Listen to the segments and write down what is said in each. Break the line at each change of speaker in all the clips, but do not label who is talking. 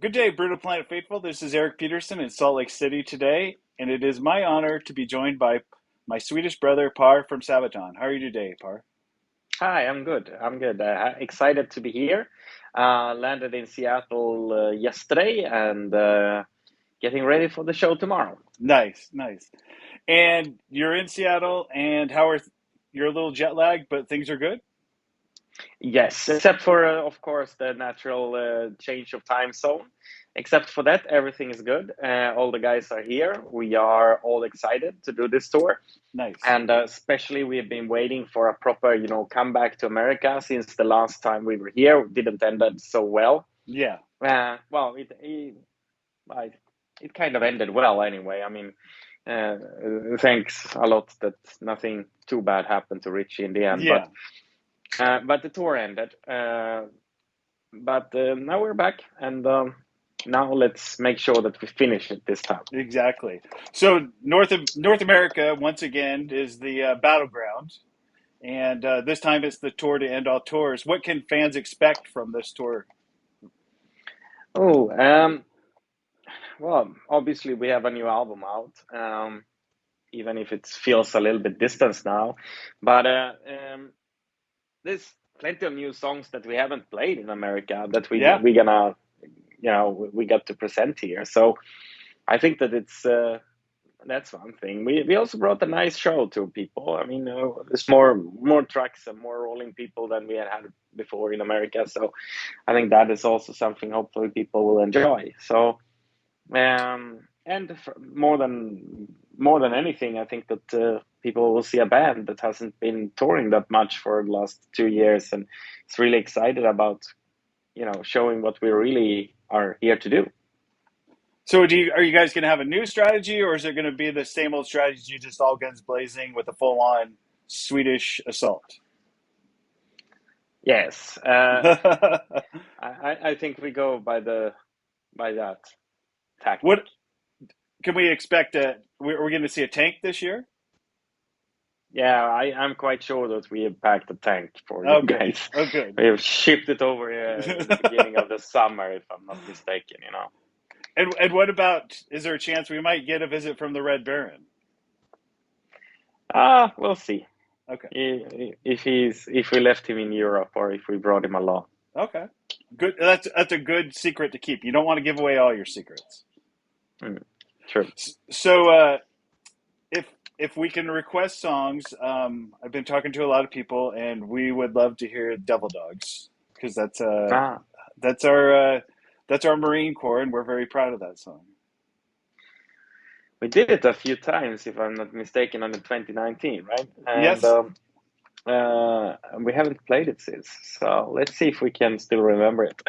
Good day, Brutal Planet Faithful. This is Eric Peterson in Salt Lake City today, and it is my honor to be joined by my Swedish brother, Pär from Sabaton. How are you today, Pär?
Hi, I'm good. I'm good. Excited to be here. Landed in Seattle yesterday and getting ready for the show tomorrow.
Nice, nice. And you're in Seattle, and you're a little jet lagged, but things are good?
Yes, except for, of course, the natural change of time zone. Except for that, everything is good. All the guys are here. We are all excited to do this tour.
Nice.
And especially, we have been waiting for a proper, comeback to America since the last time we were here didn't end up so well.
Yeah,
Well, I, it kind of ended well anyway. I mean, uh, thanks a lot that nothing too bad happened to Richie in the end,
yeah,
but the tour ended. But now we're back, and now let's make sure that we finish it this time.
exactly. So North America once again is the battleground, and this time it's the tour to end all tours. What can fans expect from this tour?
Oh, well, obviously we have a new album out, even if it feels a little bit distant now, but there's plenty of new songs that we haven't played in America that
Yeah.
we gonna we got to present here. So I think that it's that's one thing. We also brought a nice show to people. I mean, there's more trucks and more rolling people than we had before in America. So I think that is also something hopefully people will enjoy. So and more than anything, I think that people will see a band that hasn't been touring that much for the last 2 years and it's really excited about showing what we really are here to do.
So are you guys going to have a new strategy, or is it going to be the same old strategy, just all guns blazing with a full-on Swedish assault?
Yes, I think we go by that tactic.
What can we expect? We're going to see a tank this year?
Yeah, I'm quite sure that we have packed a tank for you
Oh, good.
guys.
Oh, good.
We have shipped it over in the beginning of the summer, if I'm not mistaken.
And what about? Is there a chance we might get a visit from the Red Baron?
We'll see.
Okay.
If we left him in Europe or if we brought him along.
Okay. Good. That's a good secret to keep. You don't want to give away all your secrets.
Mm, true.
So, if we can request songs, I've been talking to a lot of people, and we would love to hear Devil Dogs because
Ah,
that's our that's our Marine Corps, and we're very proud of that song.
we did it a few times, if I'm not mistaken, on the 2019, right? And
Yes.
we haven't played it since. So let's see if we can still remember it.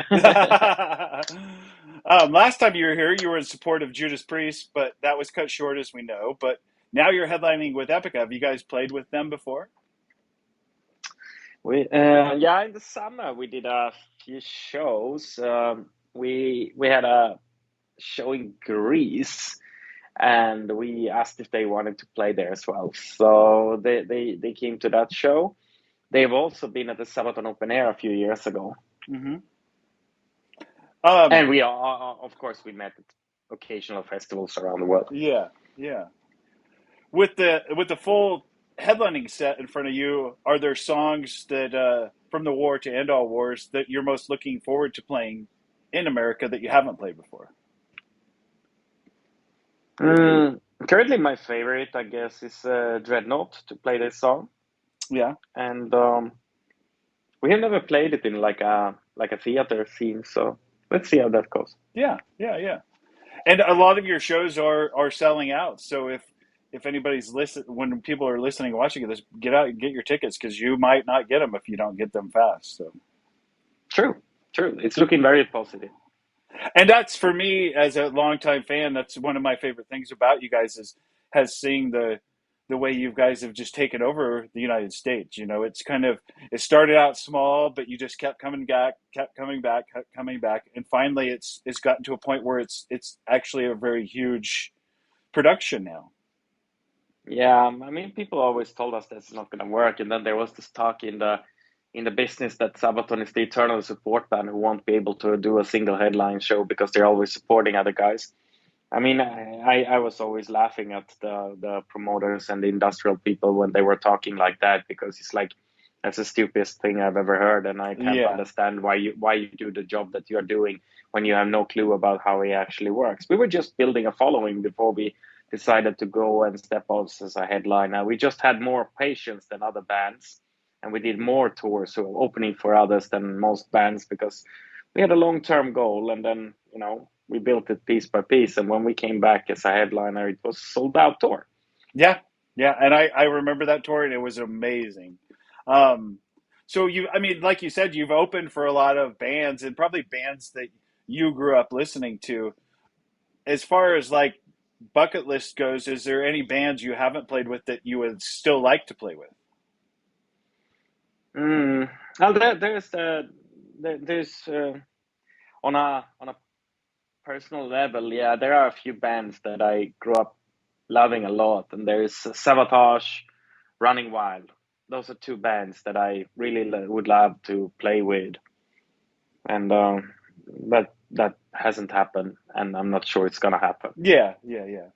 Last time you were here, you were in support of Judas Priest, but that was cut short, as we know. But now you're headlining with Epica. Have you guys played with them before?
Yeah, in the summer we did a few shows. We had a show in Greece, and we asked if they wanted to play there as well. So they came to that show. They've also been at the Sabaton Open Air a few years ago,
Hmm.
and
Um,
we are, of course, we met at occasional festivals around the world.
yeah, yeah. With the full headlining set in front of you, are there songs that from the war to end all wars that you're most looking forward to playing in America that you haven't played before?
Currently, my favorite, I guess, is Dreadnought to play this song,
Yeah,
and we have never played it in like a theater scene. So let's see how that goes.
yeah, yeah, yeah. And a lot of your shows are selling out. So if anybody's listen when people are listening and watching this, get out and get your tickets because you might not get them if you don't get them fast. So,
True, true. It's looking very positive.
and that's for me as a longtime fan. That's one of my favorite things about you guys is has seeing the way you guys have just taken over the United States. You know, it's kind of it started out small, but you just kept coming back, kept coming back, and finally it's gotten to a point where it's actually a very huge production now.
Yeah, I mean, people always told us that's not going to work, and then there was this talk in the business that Sabaton is the eternal support band who won't be able to do a single headline show because they're always supporting other guys. I mean, I was always laughing at the promoters and the industrial people when they were talking like that, because it's like that's the stupidest thing I've ever heard, and I can't
Yeah.
understand why you do the job that you are doing when you have no clue about how it actually works. We were just building a following before we decided to go and step out as a headliner. We just had more patience than other bands, and we did more tours, so opening for others than most bands, because we had a long-term goal, and then we built it piece by piece. And when we came back as a headliner, it was a sold out tour.
Yeah. Yeah. And I remember that tour and it was amazing. Um, so I mean, like you said, you've opened for a lot of bands and probably bands that you grew up listening to. As far as like bucket list goes, is there any bands you haven't played with that you would still like to play with?
Mm. Well, there's on a personal level, yeah, there are a few bands that I grew up loving a lot, and there's Sabotage, Running Wild. Those are two bands that I really would love to play with, and but that hasn't happened, and I'm not sure it's gonna happen.
Yeah, yeah, yeah.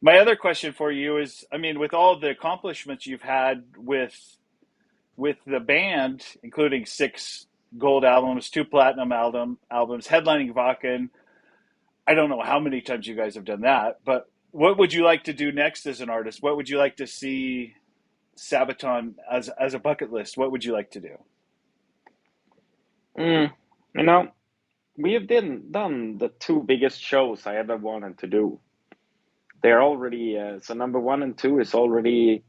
My other question for you is, I mean, with all the accomplishments you've had with the band, including six gold albums, two platinum albums, headlining Vakken. I don't know how many times you guys have done that, but what would you like to do next as an artist? What would you like to see Sabaton as a bucket list? What would you like to do?
Mm. You know, we have done the two biggest shows I ever wanted to do. They're already so number one and two is already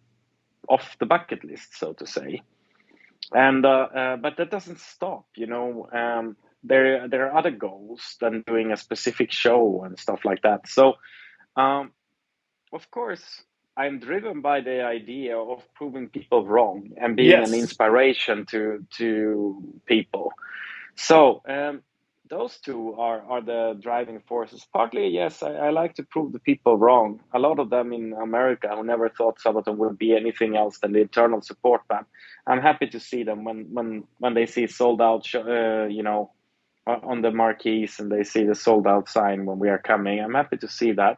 off the bucket list, so to say. And but that doesn't stop. There are other goals than doing a specific show and stuff like that. So um, of course, I'm driven by the idea of proving people wrong and being an
Yes.
inspiration to people. So those two are the driving forces. Partly, yes, I like to prove the people wrong. A lot of them in America who never thought Sabaton would be anything else than the eternal support band. I'm happy to see them when they see sold out, on the marquees, and they see the sold out sign when we are coming. I'm happy to see that.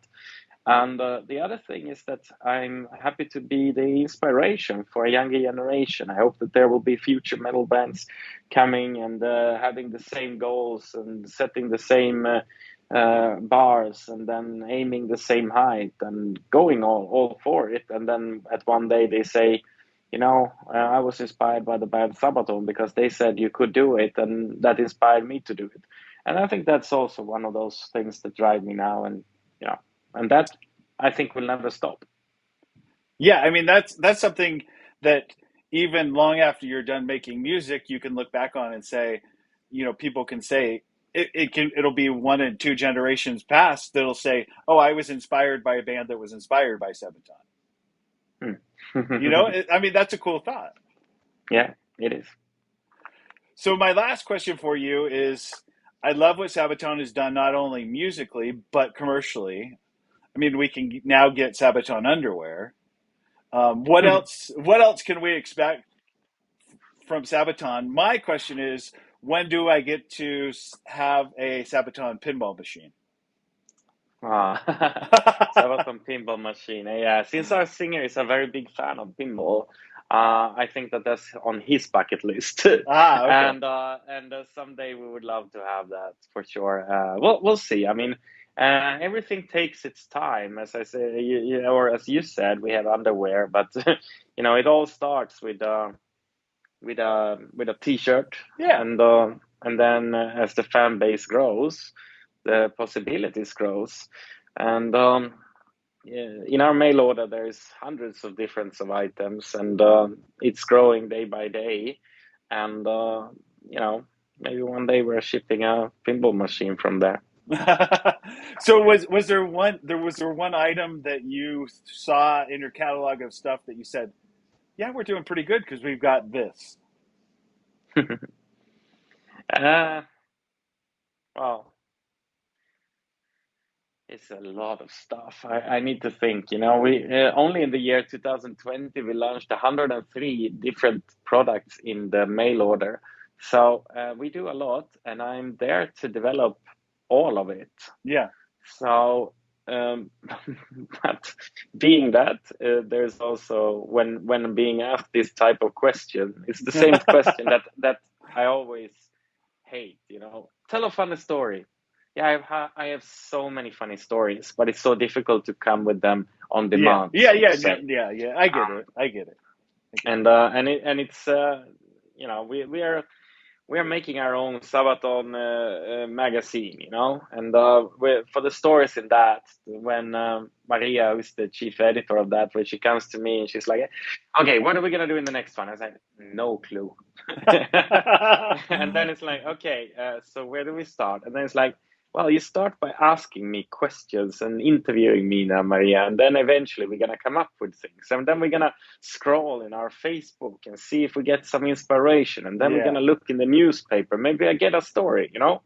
And the other thing is that I'm happy to be the inspiration for a younger generation. I hope that there will be future metal bands coming and having the same goals and setting the same bars, and then aiming the same height and going all for it. And then at one day they say, I was inspired by the band Sabaton because they said you could do it, and that inspired me to do it. And I think that's also one of those things that drive me now. And you know, and that I think will never stop.
Yeah, I mean that's something that even long after you're done making music, you can look back on and say, people can say it'll be one and two generations past that'll say, "Oh, I was inspired by a band that was inspired by Sabaton."
Hmm.
I mean that's a cool thought.
Yeah, it is.
So my last question for you is, I love what Sabaton has done not only musically but commercially. I mean, we can now get Sabaton underwear. What else? What else can we expect from Sabaton? My question is, when do I get to have a Sabaton pinball machine?
Ah, Sabaton pinball machine. Yeah, since our singer is a very big fan of pinball, I think that that's on his bucket list.
Ah, okay.
And someday we would love to have that for sure. We'll see. I mean, everything takes its time. As I say, or as you said, we have underwear, but it all starts with a t-shirt,
Yeah.
and then as the fan base grows, the possibilities grows. And yeah, in our mail order there is hundreds of different of items, and it's growing day by day. And you know maybe one day we're shipping a pinball machine from there.
So was there one item that you saw in your catalog of stuff that you said, yeah, we're doing pretty good because we've got this?
uh, well, It's a lot of stuff. I need to think. You know, we only in the year 2020 we launched 103 different products in the mail order. So we do a lot, and I'm there to develop all of it.
Yeah.
So, but being that, there's also when being asked this type of question, it's the same question that I always hate. You know, tell a funny story. Yeah, I have so many funny stories, but it's so difficult to come with them on
Yeah.
demand,
Yeah.
so
Yeah.
to
Yeah.
say.
Yeah. Yeah. I get
Um,
it. I get it. I get it.
it's you know, we are making our own Sabaton magazine, you know, and for the stories in that, when Maria, who's the chief editor of that, when she comes to me and she's like, "Okay, what are we gonna do in the next one?" I was like, "No clue." And then it's like, "Okay, so where do we start?" And then it's like, "Well, you start by asking me questions and interviewing me now, Maria, and then eventually we're gonna come up with things, and then we're gonna scroll in our Facebook and see if we get some inspiration. And then we're
Yeah.
gonna look in the newspaper. Maybe I get a story, you know?"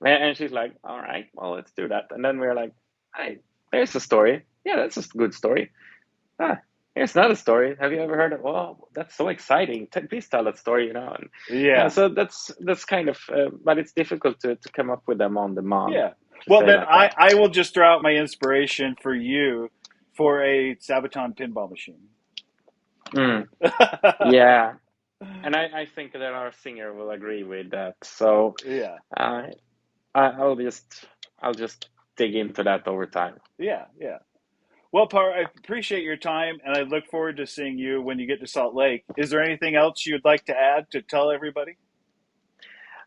And she's like, "All right, well, let's do that." And then we're like, "Hey, there's a story. Yeah, that's a good story. Ah, here's another story. Have you ever heard of? Well, that's so exciting. Please tell that story, you know?" And yeah,
Yeah.
so that's kind of, but it's difficult to come up with them on demand,
Yeah.
to
Well,
say
then
like that.
I will just throw out my inspiration for you for a Sabaton pinball machine.
Mm, yeah, and I think that our singer will agree with that. So.
Yeah.
Uh, I'll just dig into that over time.
Yeah. Yeah. Well, Par, I appreciate your time, and I look forward to seeing you when you get to Salt Lake. Is there anything else you'd like to add to tell everybody?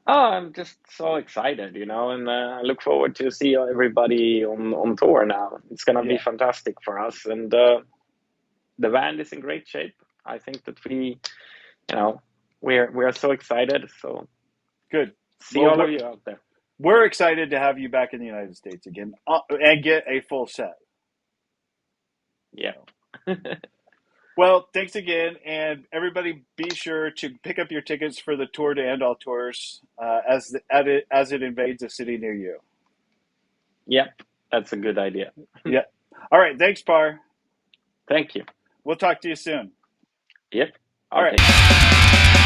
Oh, I'm just so excited, you know, and I look forward to see everybody on tour now. It's gonna be
Yeah.
fantastic for us, and the band is in great shape. I think that you know, we are so excited. So
Good.
see
Well,
all of you out there.
we're excited to have you back in the United States again and get a full set.
Yeah.
So. Well, thanks again, and everybody, be sure to pick up your tickets for the tour to end all tours as it invades a city near you.
Yep, that's a good idea.
Yeah. All right. Thanks, Par.
Thank you.
We'll talk to you soon.
Yep.
All right.
Okay.